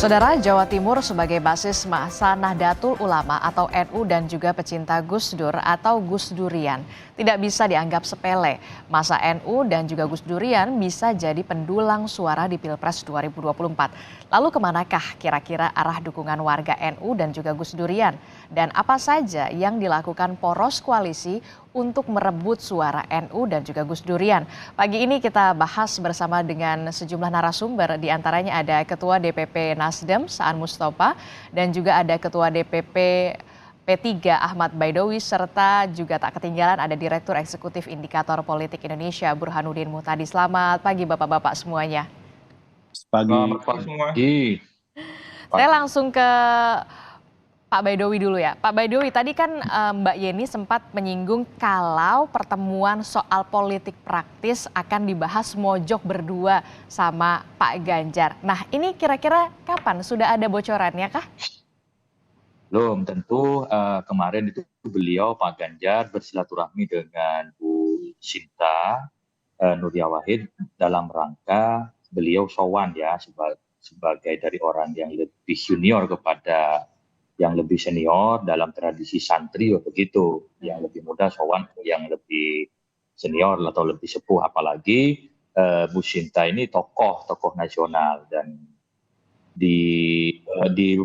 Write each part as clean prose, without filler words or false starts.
Saudara, Jawa Timur sebagai basis massa Nahdlatul Ulama atau NU dan juga pecinta Gus Dur atau Gus Durian tidak bisa dianggap sepele. Massa NU dan juga Gus Durian bisa jadi pendulang suara di Pilpres 2024. Lalu kemanakah kira-kira arah dukungan warga NU dan juga Gus Durian? Dan apa saja yang dilakukan poros koalisi untuk merebut suara NU dan juga Gus Durian? Pagi ini kita bahas bersama dengan sejumlah narasumber, diantaranya ada Ketua DPP Nasdem Saan Mustafa dan juga ada Ketua DPP P3 Ahmad Baidowi serta juga tak ketinggalan ada Direktur Eksekutif Indikator Politik Indonesia Burhanuddin Muhtadi. Selamat pagi Bapak-bapak semuanya. Selamat pagi semua. Saya langsung ke Pak Baidowi dulu ya. Pak Baidowi, tadi kan Mbak Yeni sempat menyinggung kalau pertemuan soal politik praktis akan dibahas mojok berdua sama Pak Ganjar. Nah, ini kira-kira kapan? Sudah ada bocorannya kah? Belum, tentu kemarin itu beliau Pak Ganjar bersilaturahmi dengan Bu Sinta Nuria Wahid dalam rangka beliau sowan ya sebagai dari orang yang lebih junior kepada yang lebih senior dalam tradisi santri begitu, yang lebih muda sowan yang lebih senior atau lebih sepuh, apalagi Bu Sinta ini tokoh nasional dan di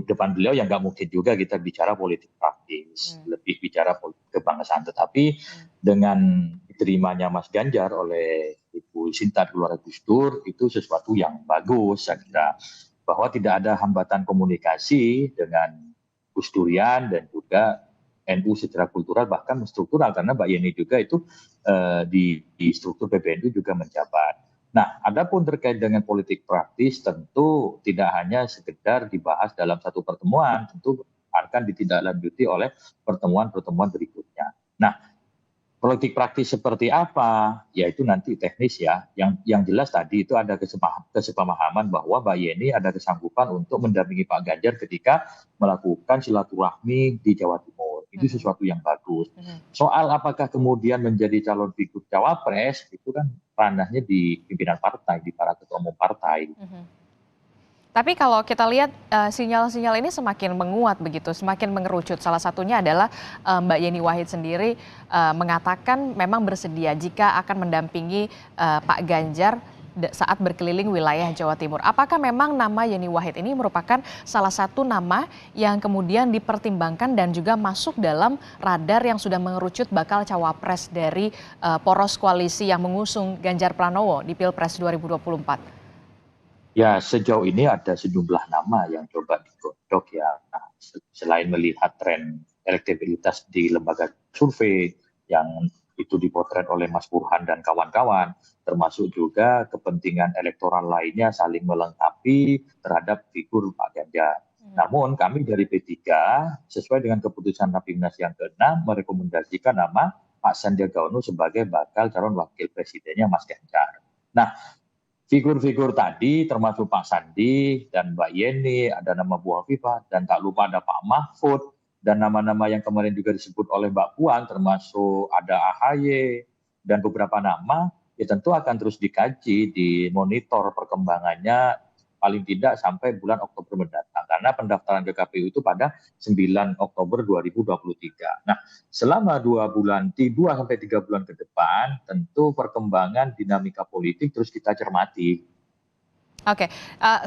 depan beliau yang nggak mungkin juga kita bicara politik praktis, lebih bicara politik kebangsaan. Tetapi dengan diterimanya Mas Ganjar oleh Ibu Sinta keluarga Gus Dur itu sesuatu yang bagus, saya kira, bahwa tidak ada hambatan komunikasi dengan Gus Durian dan juga NU secara kultural bahkan struktural, karena Mbak Yeni juga itu di struktur PBNU juga menjabat. Nah, adapun terkait dengan politik praktis tentu tidak hanya sekedar dibahas dalam satu pertemuan, tentu akan ditindaklanjuti oleh pertemuan-pertemuan berikutnya. Nah, politik praktis seperti apa? Ya itu nanti teknis ya. Yang jelas tadi itu ada kesepamahaman bahwa Mbak Yeni ada kesanggupan untuk mendampingi Pak Ganjar ketika melakukan silaturahmi di Jawa Timur. Itu sesuatu yang bagus. Soal apakah kemudian menjadi calon figur cawapres, itu kan ranahnya di pimpinan partai, di para ketua umum partai. Tapi kalau kita lihat sinyal-sinyal ini semakin menguat begitu, semakin mengerucut. Salah satunya adalah Mbak Yeni Wahid sendiri mengatakan memang bersedia jika akan mendampingi Pak Ganjar saat berkeliling wilayah Jawa Timur. Apakah memang nama Yeni Wahid ini merupakan salah satu nama yang kemudian dipertimbangkan dan juga masuk dalam radar yang sudah mengerucut bakal cawapres dari poros koalisi yang mengusung Ganjar Pranowo di Pilpres 2024? Ya, sejauh ini ada sejumlah nama yang coba digodok ya. Nah, selain melihat tren elektabilitas di lembaga survei yang itu dipotret oleh Mas Burhan dan kawan-kawan, termasuk juga kepentingan elektoral lainnya saling melengkapi terhadap figur Pak Ganjar. Namun kami dari P3 sesuai dengan keputusan Rapimnas yang ke-6 merekomendasikan nama Pak Sandiaga Uno sebagai bakal calon wakil presidennya Mas Ganjar. Nah, figur-figur tadi termasuk Pak Sandi dan Mbak Yeni, ada nama Bu Hovifah, dan tak lupa ada Pak Mahfud, dan nama-nama yang kemarin juga disebut oleh Mbak Puan, termasuk ada AHY, dan beberapa nama, ya tentu akan terus dikaji, dimonitor perkembangannya, paling tidak sampai bulan Oktober mendatang. Karena pendaftaran ke KPU itu pada 9 Oktober 2023. Nah, selama 2 sampai 3 bulan ke depan, tentu perkembangan dinamika politik terus kita cermati. Oke,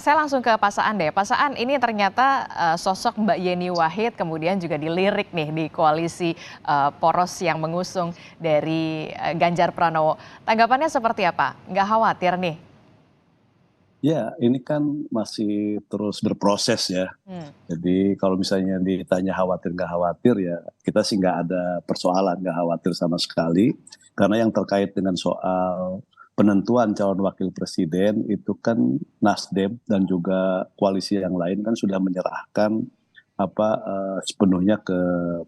saya langsung ke Pak Saan deh. Pak Saan, ini ternyata sosok Mbak Yeni Wahid kemudian juga dilirik nih di koalisi poros yang mengusung dari Ganjar Pranowo. Tanggapannya seperti apa? Nggak khawatir nih? Ya, ini kan masih terus berproses ya. Jadi kalau misalnya ditanya khawatir nggak khawatir ya, kita sih nggak ada persoalan, nggak khawatir sama sekali. Karena yang terkait dengan soal penentuan calon wakil presiden itu kan Nasdem dan juga koalisi yang lain kan sudah menyerahkan sepenuhnya ke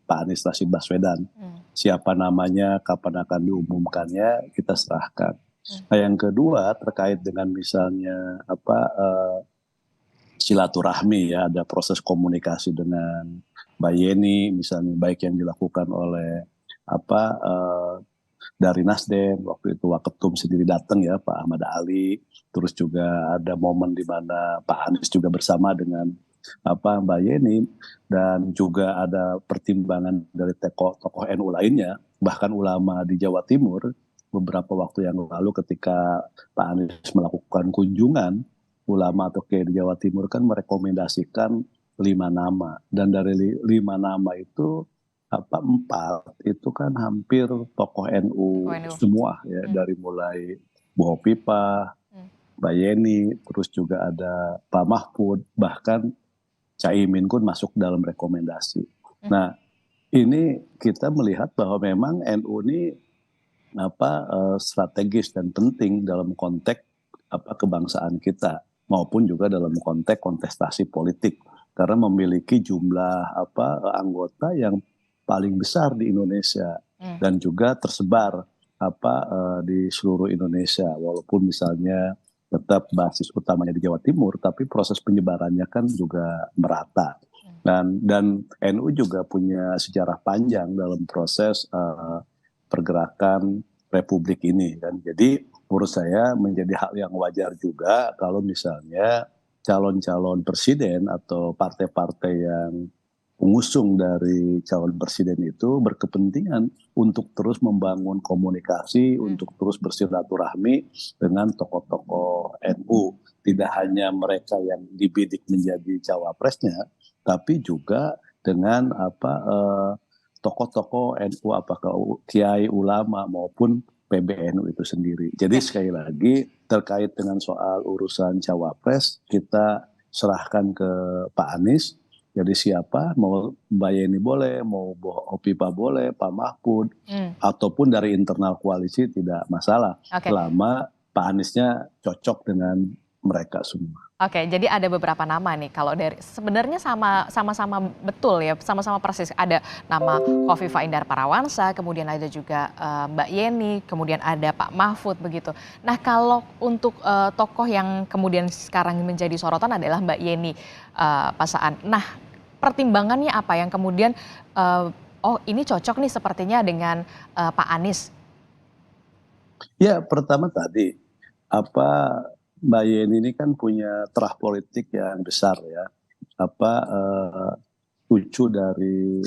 Pak Anies Rashid Baswedan. Siapa namanya, kapan akan diumumkannya, kita serahkan. Nah, yang kedua terkait dengan misalnya silaturahmi ya, ada proses komunikasi dengan Mbak Yeni misalnya, baik yang dilakukan oleh dari Nasdem, waktu itu Waketum sendiri datang ya, Pak Ahmad Ali. Terus juga ada momen di mana Pak Anies juga bersama dengan Mbak Yeni, dan juga ada pertimbangan dari tokoh NU lainnya, bahkan ulama di Jawa Timur beberapa waktu yang lalu ketika Pak Anies melakukan kunjungan ulama atau kiai di Jawa Timur kan merekomendasikan 5 nama, dan dari 5 nama itu 4 itu kan hampir tokoh NU ONU. semua ya, dari mulai Bu Hopipa, Mbak Yeni, terus juga ada Pak Mahfud, bahkan Caimin pun masuk dalam rekomendasi. Nah, ini kita melihat bahwa memang NU ini strategis dan penting dalam konteks kebangsaan kita, maupun juga dalam konteks kontestasi politik, karena memiliki jumlah anggota yang paling besar di Indonesia dan juga tersebar di seluruh Indonesia, walaupun misalnya tetap basis utamanya di Jawa Timur, tapi proses penyebarannya kan juga merata. Dan NU juga punya sejarah panjang dalam proses pergerakan Republik ini kan. Jadi menurut saya menjadi hal yang wajar juga kalau misalnya calon-calon presiden atau partai-partai yang pengusung dari calon presiden itu berkepentingan untuk terus membangun komunikasi, untuk terus bersilaturahmi dengan tokoh-tokoh NU. Tidak hanya mereka yang dibidik menjadi cawapresnya, tapi juga dengan tokoh-tokoh NU, apakah kiai, ulama maupun PBNU itu sendiri. Jadi sekali lagi terkait dengan soal urusan cawapres, kita serahkan ke Pak Anies. Jadi siapa, mau Mbak Yeni boleh, mau Bu Hopipa boleh, Pak Mahfud, ataupun dari internal koalisi tidak masalah. Selama Pak Aniesnya cocok dengan mereka semua. Oke, jadi ada beberapa nama nih. Kalau dari sebenarnya sama-sama betul ya, sama-sama persis. Ada nama Khofifah Indar Parawansa, kemudian ada juga Mbak Yeni, kemudian ada Pak Mahfud begitu. Nah, kalau untuk tokoh yang kemudian sekarang menjadi sorotan adalah Mbak Yeni, Pak Saan. Nah, pertimbangannya apa yang kemudian ini cocok nih sepertinya dengan Pak Anies? Ya, pertama tadi Mbak Yeni ini kan punya terah politik yang besar ya. Cucu dari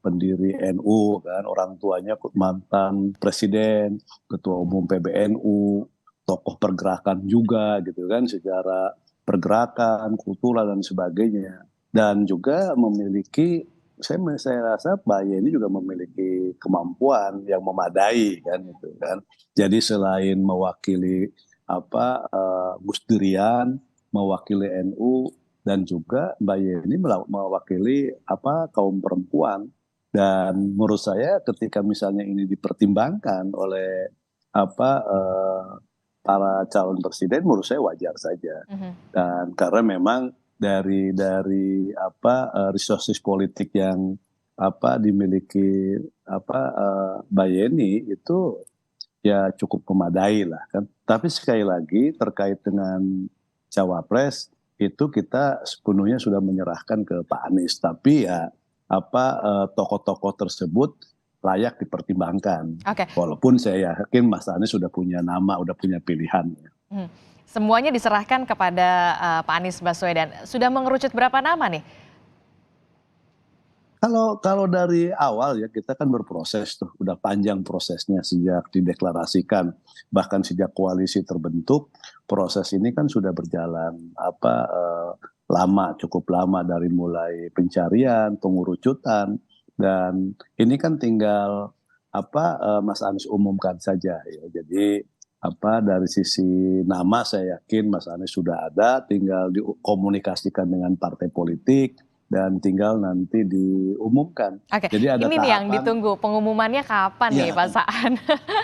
pendiri NU kan, orang tuanya mantan presiden, ketua umum PBNU, tokoh pergerakan juga gitu kan, secara pergerakan, kultural dan sebagainya. Dan juga memiliki, saya rasa Mbak Yeni juga memiliki kemampuan yang memadai kan gitu kan. Jadi selain mewakili Gus Durian, mewakili NU, dan juga Mbak Yeni mewakili kaum perempuan. Dan menurut saya ketika misalnya ini dipertimbangkan oleh para calon presiden, menurut saya wajar saja. Dan karena memang dari resources politik yang dimiliki Mbak Yeni itu ya cukup memadai lah kan. Tapi sekali lagi terkait dengan cawapres itu kita sepenuhnya sudah menyerahkan ke Pak Anies. Tapi ya tokoh-tokoh tersebut layak dipertimbangkan. Walaupun saya yakin Mas Anies sudah punya nama, sudah punya pilihan. Semuanya diserahkan kepada Pak Anies Baswedan. Sudah mengerucut berapa nama nih? Kalau dari awal ya kita kan berproses tuh, udah panjang prosesnya sejak dideklarasikan, bahkan sejak koalisi terbentuk, proses ini kan sudah berjalan lama, cukup lama, dari mulai pencarian, pengurucutan, dan ini kan tinggal Mas Anies umumkan saja ya. Jadi dari sisi nama saya yakin Mas Anies sudah ada, tinggal dikomunikasikan dengan partai politik dan tinggal nanti diumumkan. Jadi ada ini tahapan, nih yang ditunggu, pengumumannya kapan nih Pak Saan?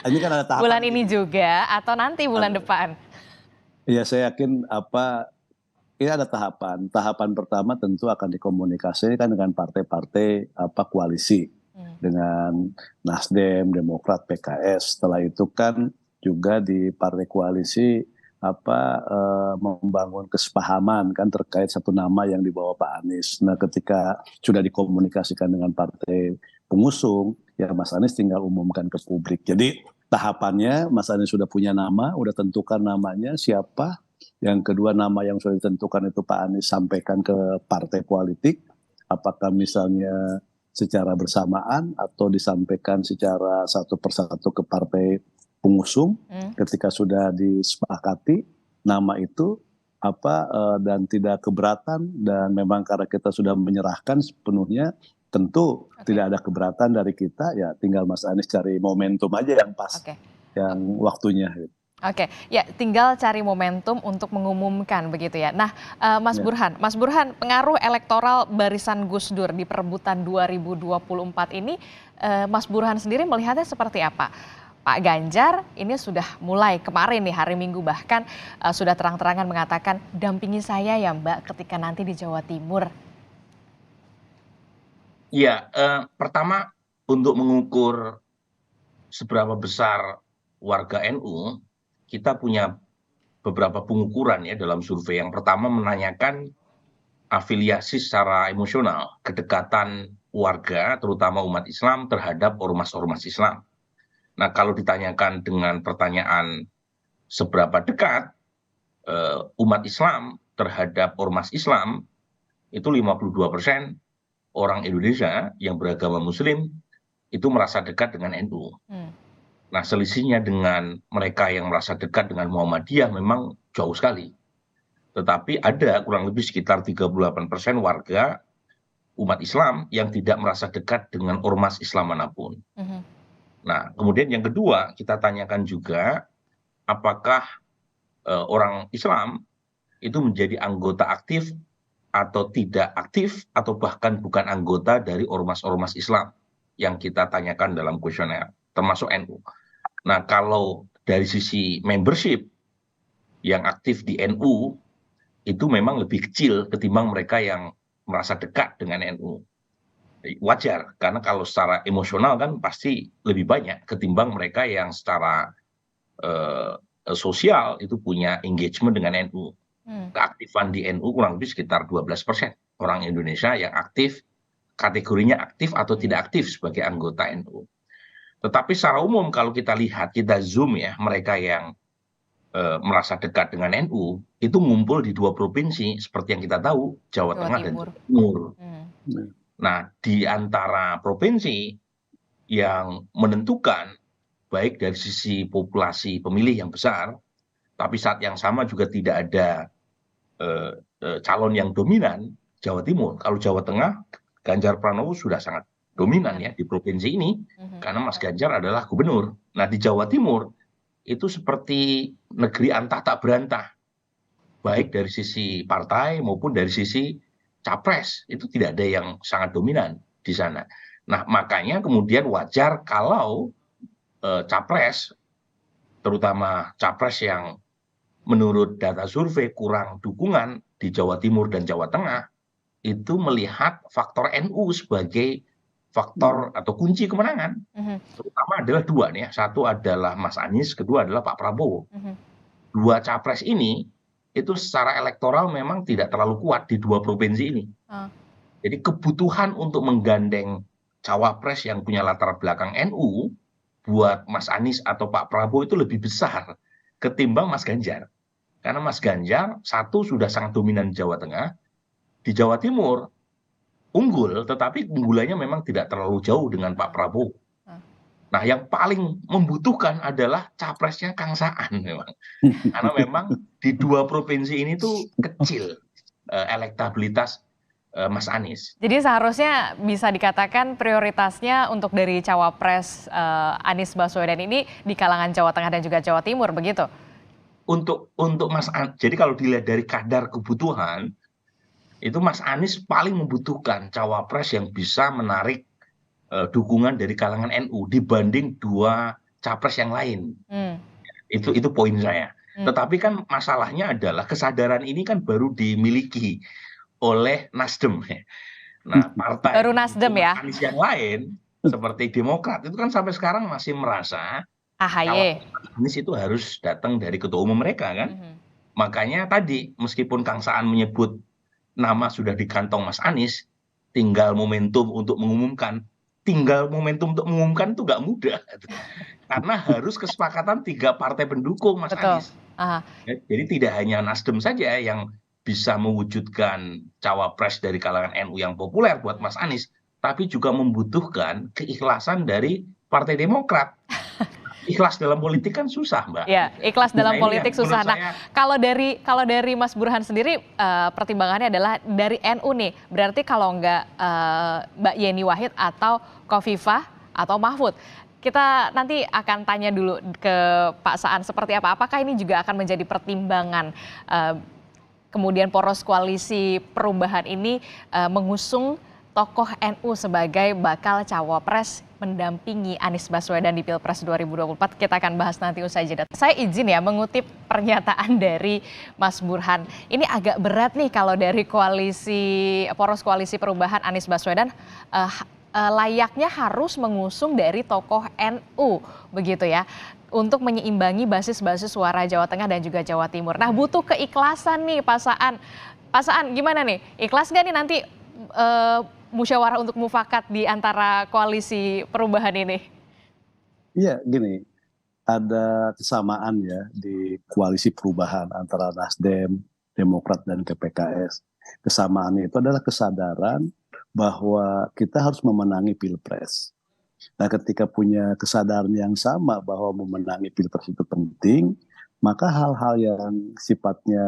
Ini kan ada tahapan. Bulan ini juga atau nanti bulan depan? Ya saya yakin ini ada tahapan. Tahapan pertama tentu akan dikomunikasikan dengan partai-partai koalisi, dengan Nasdem, Demokrat, PKS. Setelah itu kan juga di partai koalisi membangun kesepahaman kan terkait satu nama yang dibawa Pak Anies. Nah, ketika sudah dikomunikasikan dengan partai pengusung, ya Mas Anies tinggal umumkan ke publik. Jadi tahapannya Mas Anies sudah punya nama, udah tentukan namanya siapa. Yang kedua, nama yang sudah ditentukan itu Pak Anies sampaikan ke partai politik. Apakah misalnya secara bersamaan atau disampaikan secara satu persatu ke partai pengusung. Ketika sudah disepakati nama itu dan tidak keberatan, dan memang karena kita sudah menyerahkan sepenuhnya, tentu tidak ada keberatan dari kita, ya tinggal Mas Anies cari momentum aja yang pas, yang waktunya. Oke, ya tinggal cari momentum untuk mengumumkan begitu ya. Nah, Mas Burhan, pengaruh elektoral barisan Gus Dur di perebutan 2024 ini, Mas Burhan sendiri melihatnya seperti apa? Pak Ganjar ini sudah mulai kemarin nih hari Minggu bahkan sudah terang-terangan mengatakan dampingi saya ya Mbak ketika nanti di Jawa Timur. Ya, pertama untuk mengukur seberapa besar warga NU, kita punya beberapa pengukuran ya dalam survei. Yang pertama menanyakan afiliasi secara emosional, kedekatan warga terutama umat Islam terhadap ormas-ormas Islam. Nah, kalau ditanyakan dengan pertanyaan seberapa dekat umat Islam terhadap ormas Islam, itu 52% orang Indonesia yang beragama Muslim itu merasa dekat dengan NU. Nah, selisihnya dengan mereka yang merasa dekat dengan Muhammadiyah memang jauh sekali. Tetapi ada kurang lebih sekitar 38% warga umat Islam yang tidak merasa dekat dengan ormas Islam manapun. Nah, kemudian yang kedua, kita tanyakan juga apakah orang Islam itu menjadi anggota aktif atau tidak aktif, atau bahkan bukan anggota dari ormas-ormas Islam yang kita tanyakan dalam kuesioner, termasuk NU. Nah, kalau dari sisi membership yang aktif di NU, itu memang lebih kecil ketimbang mereka yang merasa dekat dengan NU. Wajar, karena kalau secara emosional kan pasti lebih banyak ketimbang mereka yang secara sosial itu punya engagement dengan NU. Keaktifan di NU kurang lebih sekitar 12% orang Indonesia yang aktif, kategorinya aktif atau tidak aktif sebagai anggota NU. Tetapi secara umum kalau kita lihat, kita zoom ya, mereka yang merasa dekat dengan NU itu ngumpul di 2 provinsi seperti yang kita tahu, Jawa Tengah dan Jawa Timur. Nah, di antara provinsi yang menentukan baik dari sisi populasi pemilih yang besar, tapi saat yang sama juga tidak ada calon yang dominan, Jawa Timur. Kalau Jawa Tengah, Ganjar Pranowo sudah sangat dominan ya di provinsi ini, karena Mas Ganjar adalah gubernur. Nah, di Jawa Timur itu seperti negeri antah tak berantah, baik dari sisi partai maupun dari sisi capres, itu tidak ada yang sangat dominan di sana. Nah, makanya kemudian wajar kalau capres, terutama capres yang menurut data survei kurang dukungan di Jawa Timur dan Jawa Tengah, itu melihat faktor NU sebagai faktor atau kunci kemenangan. Terutama adalah 2 nih ya, satu adalah Mas Anies, kedua adalah Pak Prabowo. 2 capres ini itu secara elektoral memang tidak terlalu kuat di 2 provinsi ini. Jadi kebutuhan untuk menggandeng cawapres yang punya latar belakang NU buat Mas Anies atau Pak Prabowo itu lebih besar ketimbang Mas Ganjar. Karena Mas Ganjar satu sudah sangat dominan di Jawa Tengah, di Jawa Timur unggul, tetapi unggulannya memang tidak terlalu jauh dengan Pak Prabowo. Nah, yang paling membutuhkan adalah capresnya Kang Saan memang. Karena memang di 2 provinsi ini tuh kecil elektabilitas Mas Anies. Jadi seharusnya bisa dikatakan prioritasnya untuk dari cawapres Anies Baswedan ini di kalangan Jawa Tengah dan juga Jawa Timur, begitu? Untuk Mas Anies, jadi kalau dilihat dari kadar kebutuhan, itu Mas Anies paling membutuhkan cawapres yang bisa menarik dukungan dari kalangan NU dibanding 2 capres yang lain. Itu poin saya. Tetapi kan masalahnya adalah kesadaran ini kan baru dimiliki oleh Nasdem. Nah, partai baru Nasdem ya. Anies yang lain seperti Demokrat itu kan sampai sekarang masih merasa AHY Anies itu harus datang dari ketua umum mereka kan. Makanya tadi meskipun Kang Saan menyebut nama sudah di kantong Mas Anies, tinggal momentum untuk mengumumkan tinggal momentum untuk mengumumkan itu nggak mudah. Karena harus kesepakatan 3 partai pendukung Mas Betul. Anies. Jadi tidak hanya Nasdem saja yang bisa mewujudkan cawapres dari kalangan NU yang populer buat Mas Anies, tapi juga membutuhkan keikhlasan dari Partai Demokrat. Ikhlas dalam politik kan susah, Mbak. Ya, ikhlas dalam Nah, ini politik yang susah. menurut Nah, kalau dari Mas Burhan sendiri pertimbangannya adalah dari NU nih. Berarti kalau nggak Mbak Yeni Wahid atau Khofifah atau Mahfud. Kita nanti akan tanya dulu ke Pak Saan seperti apa. Apakah ini juga akan menjadi pertimbangan kemudian poros koalisi perubahan ini mengusung tokoh NU sebagai bakal cawapres mendampingi Anies Baswedan di Pilpres 2024. Kita akan bahas nanti usai jeda. Saya izin ya mengutip pernyataan dari Mas Burhan. Ini agak berat nih kalau dari poros koalisi perubahan Anies Baswedan layaknya harus mengusung dari tokoh NU begitu ya, untuk menyeimbangi basis-basis suara Jawa Tengah dan juga Jawa Timur. Nah, butuh keikhlasan nih Pak Saan. Pak Saan gimana nih? Ikhlas nggak nih nanti musyawarah untuk mufakat di antara koalisi perubahan ini? Iya, gini, ada kesamaan ya di koalisi perubahan antara Nasdem, Demokrat, dan PKS. Kesamaannya itu adalah kesadaran bahwa kita harus memenangi Pilpres. Nah, ketika punya kesadaran yang sama bahwa memenangi Pilpres itu penting, maka hal-hal yang sifatnya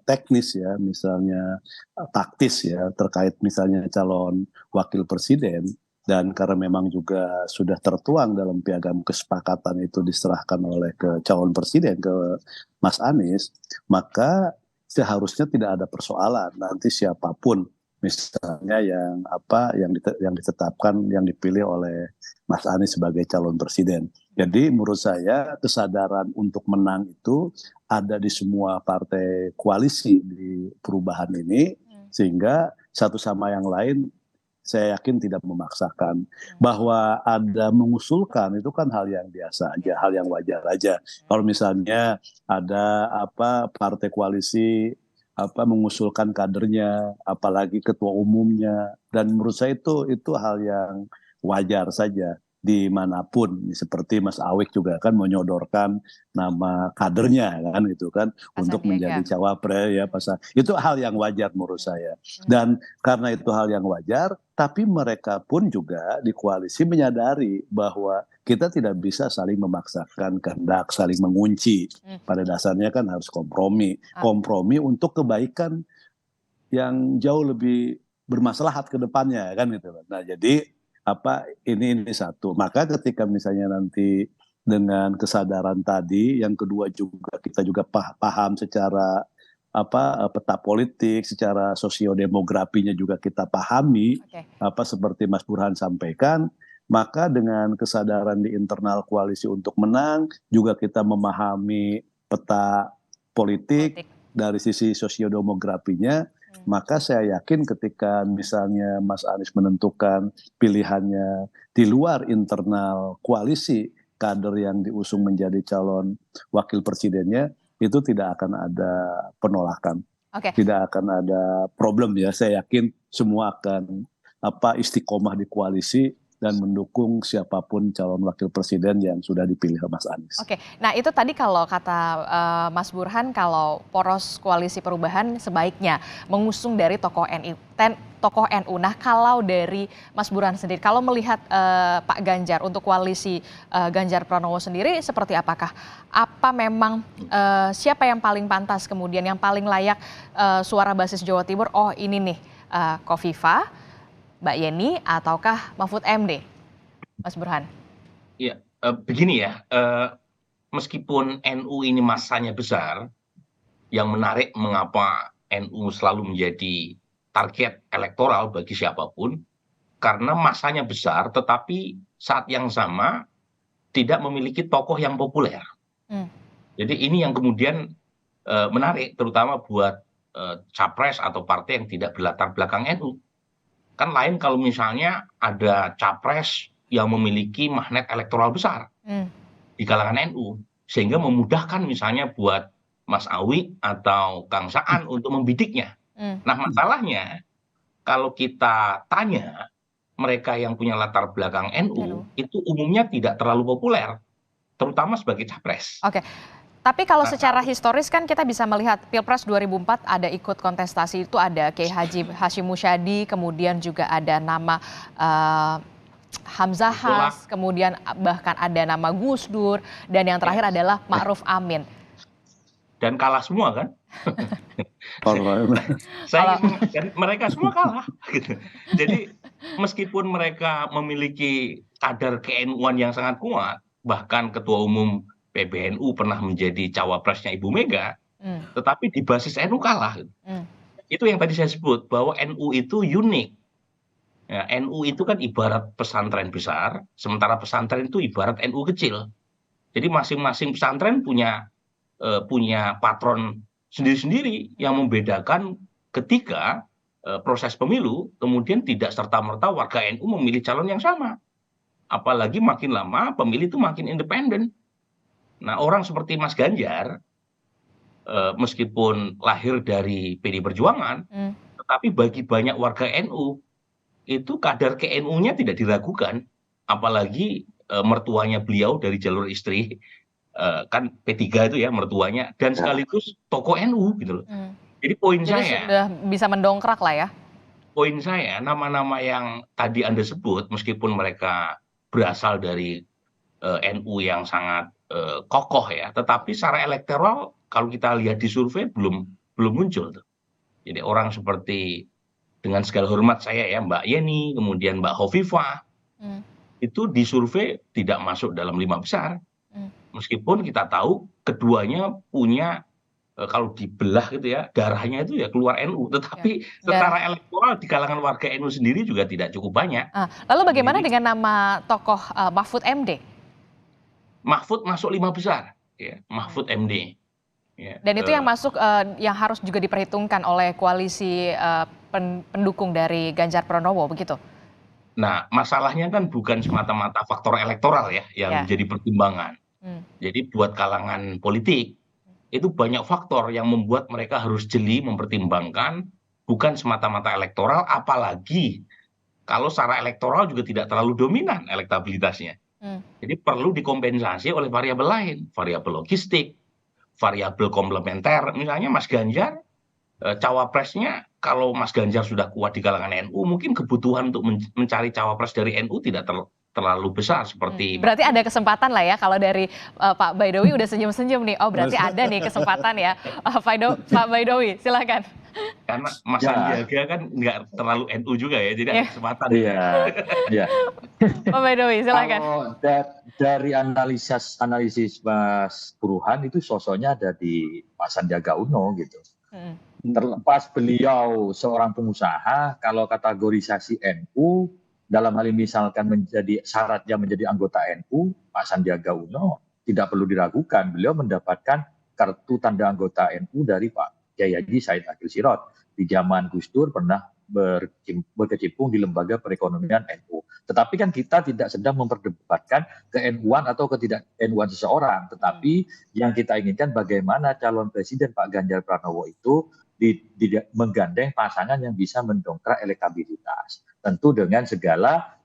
teknis ya, misalnya taktis ya, terkait misalnya calon wakil presiden, dan karena memang juga sudah tertuang dalam piagam kesepakatan itu diserahkan oleh ke calon presiden, ke Mas Anies, maka seharusnya tidak ada persoalan nanti siapapun misalnya yang ditetapkan, yang dipilih oleh Mas Anies sebagai calon presiden. Jadi menurut saya kesadaran untuk menang itu ada di semua partai koalisi di perubahan ini, sehingga satu sama yang lain saya yakin tidak memaksakan. Bahwa ada mengusulkan itu kan hal yang biasa aja, hal yang wajar aja. Kalau misalnya ada partai koalisi mengusulkan kadernya, apalagi ketua umumnya, dan menurut saya itu hal yang wajar saja dimanapun. Seperti Mas Awik juga kan menyodorkan nama kadernya kan gitu kan untuk menjadi cawapres ya itu hal yang wajar menurut saya. Dan karena itu hal yang wajar, tapi mereka pun juga di koalisi menyadari bahwa kita tidak bisa saling memaksakan kehendak, saling mengunci. Pada dasarnya kan harus kompromi untuk kebaikan yang jauh lebih bermaslahat ke depannya kan gitu. Nah, jadi ini satu. Maka ketika misalnya nanti dengan kesadaran tadi, yang kedua juga kita juga paham secara peta politik, secara sosiodemografinya juga kita pahami, seperti Mas Burhan sampaikan, maka dengan kesadaran di internal koalisi untuk menang, juga kita memahami peta politik dari sisi sosiodemografinya, maka saya yakin ketika misalnya Mas Anies menentukan pilihannya di luar internal koalisi, kader yang diusung menjadi calon wakil presidennya, itu tidak akan ada penolakan. Tidak akan ada problem ya. Saya yakin semua akan istiqomah di koalisi dan mendukung siapapun calon wakil presiden yang sudah dipilih Mas Anies. Nah itu tadi kalau kata Mas Burhan, kalau poros koalisi perubahan sebaiknya mengusung dari tokoh NU. Nah kalau dari Mas Burhan sendiri, kalau melihat Pak Ganjar untuk koalisi Ganjar Pranowo sendiri seperti apakah? Apa memang siapa yang paling pantas kemudian, yang paling layak suara basis Jawa Timur? Oh ini nih Khofifah, Mbak Yeni, ataukah Mahfud MD, Mas Burhan? Iya, begini ya, meskipun NU ini masanya besar, yang menarik mengapa NU selalu menjadi target elektoral bagi siapapun, karena masanya besar, tetapi saat yang sama tidak memiliki tokoh yang populer. Jadi ini yang kemudian menarik, terutama buat capres atau partai yang tidak berlatar belakang NU. Kan lain kalau misalnya ada capres yang memiliki magnet elektoral besar di kalangan NU, sehingga memudahkan misalnya buat Mas Awi atau Kang Saan untuk membidiknya. Nah masalahnya kalau kita tanya mereka yang punya latar belakang NU itu umumnya tidak terlalu populer, terutama sebagai capres. Oke. Tapi kalau Nah, secara historis kan kita bisa melihat Pilpres 2004 ada ikut kontestasi itu ada Kiai Haji Hashim Muzadi, kemudian juga ada nama Hamzah Itulah. Has, kemudian bahkan ada nama Gus Dur, dan yang terakhir adalah Ma'ruf Amin. Dan kalah semua kan? Dan mereka semua kalah. Gitu. Jadi meskipun mereka memiliki kadar ke-NU-an yang sangat kuat, bahkan Ketua Umum PBNU pernah menjadi cawapresnya Ibu Mega, tetapi di basis NU kalah. Itu yang tadi saya sebut, bahwa NU itu unik. Ya, NU itu kan ibarat pesantren besar, sementara pesantren itu ibarat NU kecil. Jadi masing-masing pesantren punya patron sendiri-sendiri yang membedakan ketika proses pemilu, kemudian tidak serta-merta warga NU memilih calon yang sama. Apalagi makin lama pemilih itu makin independen. Nah, orang seperti Mas Ganjar, meskipun lahir dari PD Perjuangan, tetapi bagi banyak warga NU, itu kadar ke-NU-nya tidak diragukan. Apalagi mertuanya beliau dari jalur istri, kan P3 itu ya mertuanya, dan sekaligus tokoh NU gitu loh. Jadi Jadi sudah bisa mendongkrak lah ya. Poin saya, nama-nama yang tadi Anda sebut, meskipun mereka berasal dari NU yang sangat kokoh ya, tetapi secara elektoral kalau kita lihat di survei belum muncul tuh. Jadi orang seperti, dengan segala hormat saya ya, Mbak Yeni, kemudian Mbak Hovifah, itu di survei tidak masuk dalam 5 besar. Meskipun kita tahu keduanya punya, kalau dibelah gitu ya, darahnya itu ya keluar NU, tetapi secara elektoral di kalangan warga NU sendiri juga tidak cukup banyak. Lalu bagaimana dengan nama tokoh Mahfud MD? Mahfud masuk 5 besar, ya, Mahfud MD. Ya, dan itu yang masuk, yang harus juga diperhitungkan oleh koalisi pendukung dari Ganjar Pranowo, begitu? Nah, masalahnya kan bukan semata-mata faktor elektoral ya yang menjadi pertimbangan. Jadi buat kalangan politik, itu banyak faktor yang membuat mereka harus jeli mempertimbangkan, bukan semata-mata elektoral, apalagi kalau secara elektoral juga tidak terlalu dominan elektabilitasnya. Jadi perlu dikompensasi oleh variabel lain, variabel logistik, variabel komplementer. Misalnya Mas Ganjar, cawapresnya, kalau Mas Ganjar sudah kuat di kalangan NU, mungkin kebutuhan untuk mencari cawapres dari NU tidak terlalu besar seperti. Berarti ada kesempatan lah ya, kalau dari Pak Baidowi udah senyum-senyum nih, oh berarti ada nih kesempatan ya. Pak Baidowi, silakan. Karena Mas Sandiaga kan nggak terlalu NU juga ya, jadi ada kesempatan. Iya. Pak Baidowi, silakan. Dari analisis Mas Burhan itu sosoknya ada di Pak Sandiaga Uno gitu. Terlepas beliau seorang pengusaha, kalau kategorisasi NU dalam hal ini misalkan menjadi syaratnya menjadi anggota NU, Pak Sandiaga Uno tidak perlu diragukan, beliau mendapatkan kartu tanda anggota NU dari Pak Kiai Haji Said Akil Sirot. Di zaman Gus Dur pernah berkecimpung di lembaga perekonomian NU. Tetapi kan kita tidak sedang memperdebatkan ke-NU-an atau ketidak NU-an seseorang, tetapi yang kita inginkan bagaimana calon presiden Pak Ganjar Pranowo itu menggandeng pasangan yang bisa mendongkrak elektabilitas. Tentu dengan segala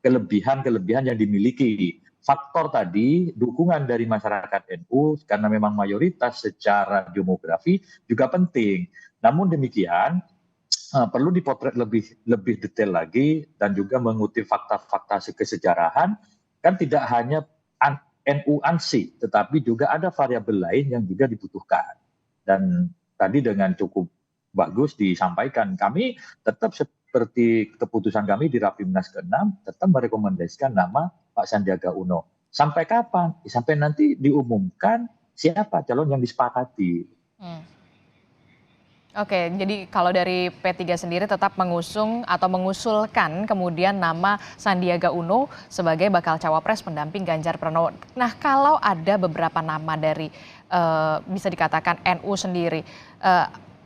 kelebihan-kelebihan yang dimiliki. Faktor tadi, dukungan dari masyarakat NU, karena memang mayoritas secara demografi juga penting. Namun demikian, perlu dipotret lebih detail lagi dan juga mengutip fakta-fakta kesejarahan. Kan tidak hanya NU ANSI, tetapi juga ada variabel lain yang juga dibutuhkan. Dan tadi dengan cukup bagus disampaikan, kami tetap seperti keputusan kami di Rapimnas ke-6, tetap merekomendasikan nama Pak Sandiaga Uno. Sampai kapan? Sampai nanti diumumkan siapa calon yang disepakati. Oke, jadi kalau dari P3 sendiri tetap mengusung atau mengusulkan kemudian nama Sandiaga Uno sebagai bakal cawapres pendamping Ganjar Pranowo. Nah, kalau ada beberapa nama dari bisa dikatakan NU sendiri,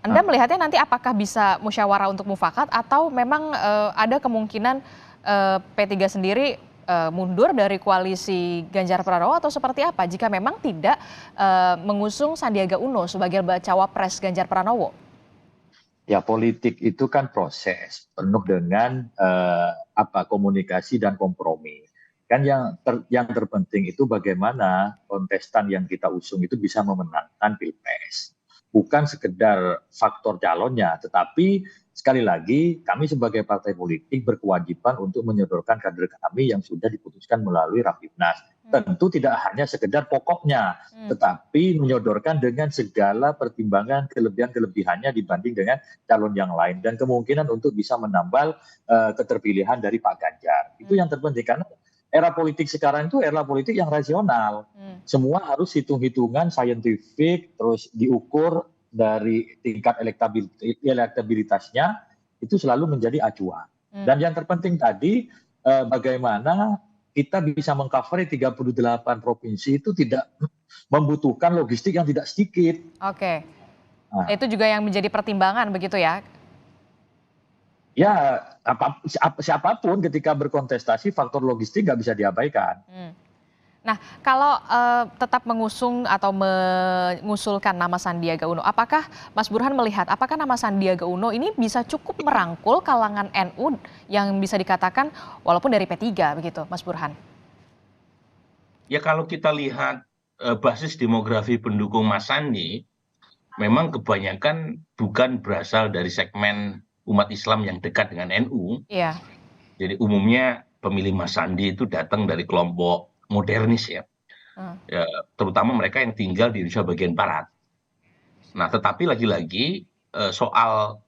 Anda melihatnya nanti apakah bisa musyawarah untuk mufakat atau memang ada kemungkinan P3 sendiri mundur dari koalisi Ganjar Pranowo atau seperti apa jika memang tidak mengusung Sandiaga Uno sebagai cawapres Ganjar Pranowo? Ya, politik itu kan proses penuh dengan komunikasi dan kompromi. Kan yang terpenting itu bagaimana kontestan yang kita usung itu bisa memenangkan Pilpres. Bukan sekedar faktor calonnya, tetapi sekali lagi kami sebagai partai politik berkewajiban untuk menyodorkan kader kami yang sudah diputuskan melalui Rapimnas. Tentu tidak hanya sekedar pokoknya, tetapi menyodorkan dengan segala pertimbangan kelebihan-kelebihannya dibanding dengan calon yang lain dan kemungkinan untuk bisa menambal keterpilihan dari Pak Ganjar. Itu yang terpenting karena era politik sekarang itu era politik yang rasional. Semua harus hitung-hitungan saintifik, terus diukur dari tingkat elektabilitasnya itu selalu menjadi acuan. Dan yang terpenting tadi bagaimana kita bisa mengcover 38 provinsi itu tidak membutuhkan logistik yang tidak sedikit. Oke. Nah, itu juga yang menjadi pertimbangan begitu ya? Ya, siapapun ketika berkontestasi faktor logistik nggak bisa diabaikan. Nah, kalau tetap mengusung atau mengusulkan nama Sandiaga Uno, apakah Mas Burhan melihat apakah nama Sandiaga Uno ini bisa cukup merangkul kalangan NU yang bisa dikatakan walaupun dari P3 begitu, Mas Burhan? Ya kalau kita lihat basis demografi pendukung Mas Sandi, memang kebanyakan bukan berasal dari segmen umat Islam yang dekat dengan NU. Iya. Jadi umumnya pemilih Mas Sandi itu datang dari kelompok modernis ya, terutama mereka yang tinggal di Indonesia bagian barat. Nah, tetapi lagi-lagi soal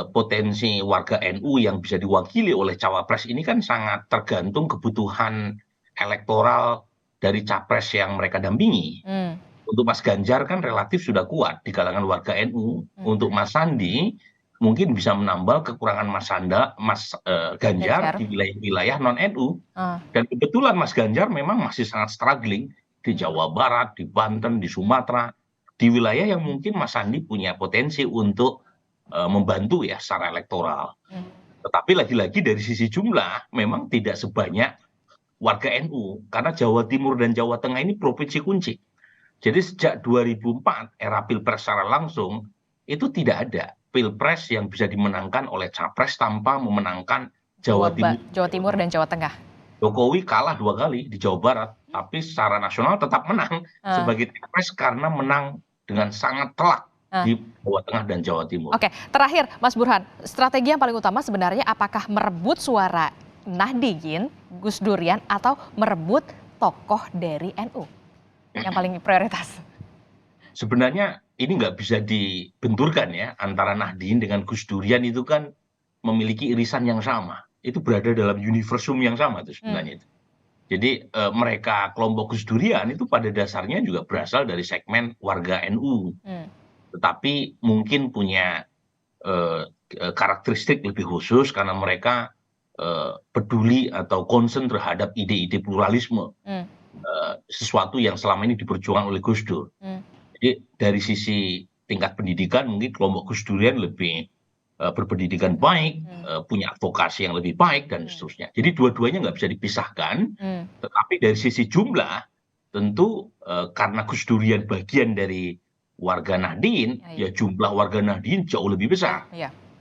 potensi warga NU yang bisa diwakili oleh cawapres ini kan sangat tergantung kebutuhan elektoral dari capres yang mereka dampingi. Untuk Mas Ganjar kan relatif sudah kuat di kalangan warga NU. Untuk Mas Sandi mungkin bisa menambal kekurangan Mas Ganjar di wilayah-wilayah non-NU. Dan kebetulan Mas Ganjar memang masih sangat struggling di Jawa Barat, di Banten, di Sumatera, di wilayah yang mungkin Mas Sandi punya potensi untuk membantu ya secara elektoral. Tetapi lagi-lagi dari sisi jumlah memang tidak sebanyak warga NU, karena Jawa Timur dan Jawa Tengah ini provinsi kunci. Jadi sejak 2004 era Pilpres secara langsung itu tidak ada Pilpres yang bisa dimenangkan oleh capres tanpa memenangkan Jawa Timur dan Jawa Tengah. Jokowi kalah 2 kali di Jawa Barat, tapi secara nasional tetap menang sebagai capres karena menang dengan sangat telak di Jawa Tengah dan Jawa Timur. Oke, terakhir Mas Burhan, strategi yang paling utama sebenarnya apakah merebut suara Nahdien, Gus Durian, atau merebut tokoh dari NU? Yang paling prioritas. Sebenarnya ini nggak bisa dibenturkan ya, antara Nahdien dengan Gus Durian itu kan memiliki irisan yang sama. Itu berada dalam universum yang sama itu sebenarnya. Jadi mereka kelompok Gus Durian itu pada dasarnya juga berasal dari segmen warga NU. Tetapi mungkin punya karakteristik lebih khusus karena mereka peduli atau concern terhadap ide-ide pluralisme. Sesuatu yang selama ini diperjuangkan oleh Gus Dur. Jadi dari sisi tingkat pendidikan mungkin kelompok Gus Durian lebih berpendidikan baik, punya advokasi yang lebih baik dan seterusnya. Jadi dua-duanya nggak bisa dipisahkan. Tetapi dari sisi jumlah tentu karena Gus Durian bagian dari warga Nahdien, ya jumlah warga Nahdien jauh lebih besar.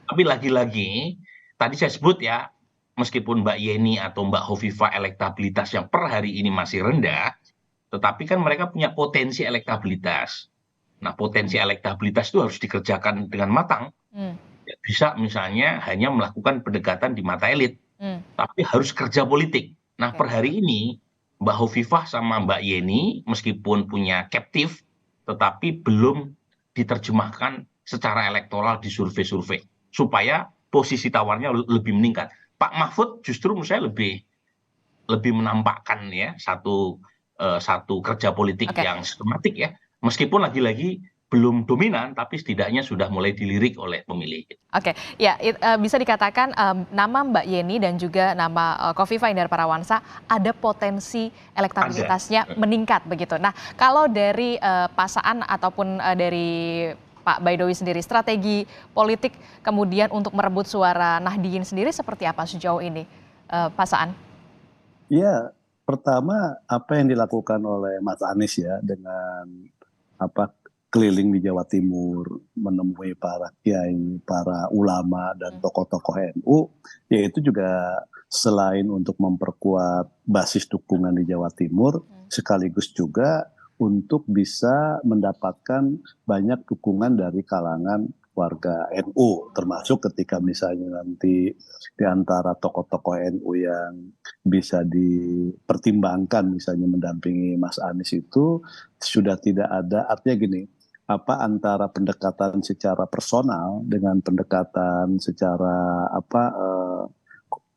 Tapi lagi-lagi tadi saya sebut ya, meskipun Mbak Yeni atau Mbak Hovifah elektabilitas yang per hari ini masih rendah, tetapi kan mereka punya potensi elektabilitas. Nah, potensi elektabilitas itu harus dikerjakan dengan matang. Bisa misalnya hanya melakukan pendekatan di mata elit, tapi harus kerja politik. Nah, per hari ini Mbak Hovifah sama Mbak Yeni meskipun punya captive, tetapi belum diterjemahkan secara elektoral di survei-survei supaya posisi tawarnya lebih meningkat. Pak Mahfud justru menurut saya lebih menampakkan ya satu kerja politik yang sistematik ya, meskipun lagi-lagi belum dominan, tapi setidaknya sudah mulai dilirik oleh pemilih. Oke, ya bisa dikatakan nama Mbak Yeni dan juga nama Khofifah Indar Parawansa ada potensi elektabilitasnya meningkat begitu. Nah, kalau dari Pak Saan ataupun dari Pak Baidowi sendiri, strategi politik kemudian untuk merebut suara Nahdien sendiri seperti apa sejauh ini, Pak Saan? Ya, pertama apa yang dilakukan oleh Mas Anies ya dengan keliling di Jawa Timur, menemui para kiai, para ulama dan tokoh-tokoh NU, yaitu juga selain untuk memperkuat basis dukungan di Jawa Timur, sekaligus juga untuk bisa mendapatkan banyak dukungan dari kalangan warga NU, termasuk ketika misalnya nanti di antara tokoh-tokoh NU yang bisa dipertimbangkan misalnya mendampingi Mas Anies itu sudah tidak ada, artinya gini, antara pendekatan secara personal dengan pendekatan secara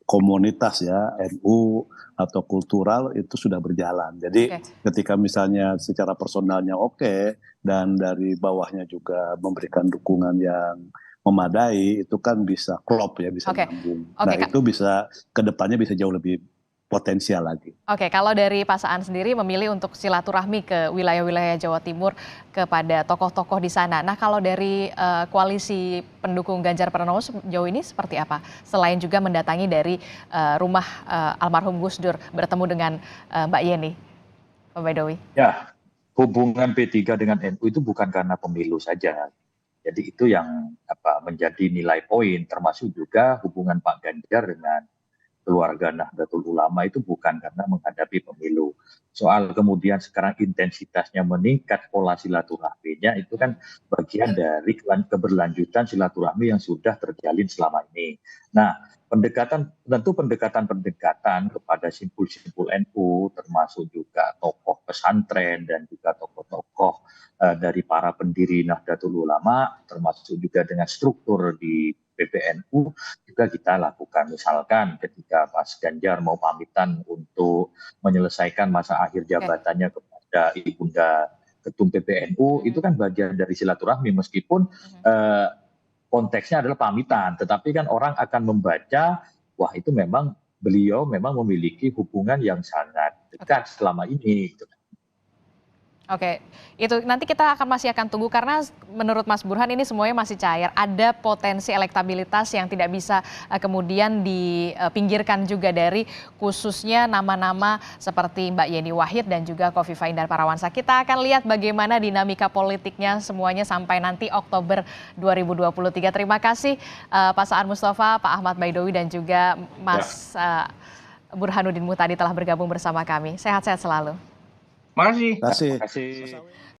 komunitas ya NU atau kultural itu sudah berjalan. Jadi ketika misalnya secara personalnya oke dan dari bawahnya juga memberikan dukungan yang memadai, itu kan bisa klop ya, bisa nyambung. Nah itu bisa kedepannya bisa jauh lebih potensial lagi. Oke, kalau dari Pak Saan sendiri memilih untuk silaturahmi ke wilayah-wilayah Jawa Timur kepada tokoh-tokoh di sana. Nah, kalau dari koalisi pendukung Ganjar Pranowo sejauh ini seperti apa? Selain juga mendatangi dari rumah almarhum Gus Dur bertemu dengan Mbak Yeni, Pak Baidowi. Ya, hubungan P3 dengan NU itu bukan karena pemilu saja. Jadi itu yang menjadi nilai poin, termasuk juga hubungan Pak Ganjar dengan keluarga Nahdlatul Ulama itu bukan karena menghadapi pemilu. Soal kemudian sekarang intensitasnya meningkat, pola silaturahminya itu kan bagian dari keberlanjutan silaturahmi yang sudah terjalin selama ini. Nah, tentu pendekatan kepada simpul-simpul NU, termasuk juga tokoh pesantren dan juga tokoh-tokoh dari para pendiri Nahdlatul Ulama, termasuk juga dengan struktur di PBNU juga kita lakukan. Misalkan ketika Mas Ganjar mau pamitan untuk menyelesaikan masa akhir jabatannya kepada Ibunda Ketum PBNU, itu kan bagian dari silaturahmi meskipun konteksnya adalah pamitan, tetapi kan orang akan membaca, wah itu memang beliau memang memiliki hubungan yang sangat dekat selama ini. Oke, itu nanti kita masih akan tunggu karena menurut Mas Burhan ini semuanya masih cair. Ada potensi elektabilitas yang tidak bisa kemudian dipinggirkan juga dari khususnya nama-nama seperti Mbak Yeni Wahid dan juga Khofifah Indar Parawansa. Kita akan lihat bagaimana dinamika politiknya semuanya sampai nanti Oktober 2023. Terima kasih Pak Saan Mustafa, Pak Ahmad Baidowi dan juga Mas Burhanuddin Muhtadi telah bergabung bersama kami. Sehat-sehat selalu. Terima kasih. Terima kasih.